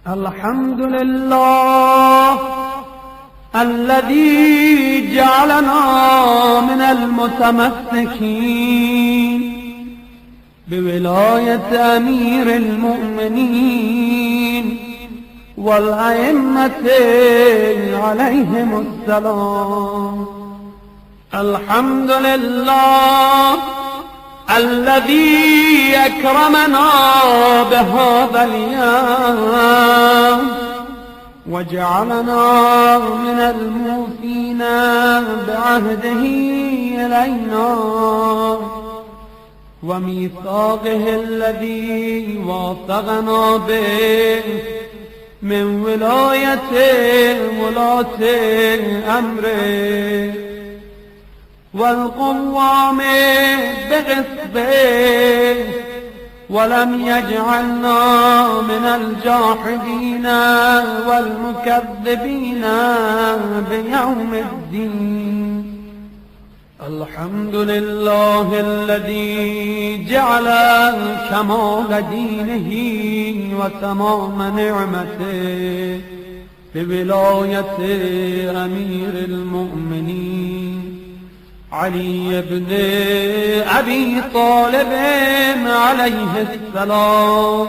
الحمد لله الذي جعلنا من المتمسكين بولاية أمير المؤمنين والأئمة عليهم السلام. الحمد لله الذي أكرمنا بهذا اليوم وجعلنا من الموفين بعهده إلينا وميثاقه الذي واثقنا به من ولاية ولاة أمره والقوام بغصبه ولم يجعلنا من الجاحدين والمكذبين بيوم الدين. الحمد لله الذي جعل كمال دينه وتمام نعمته بولاية أمير المؤمنين علي بن أبي طالب عليه السلام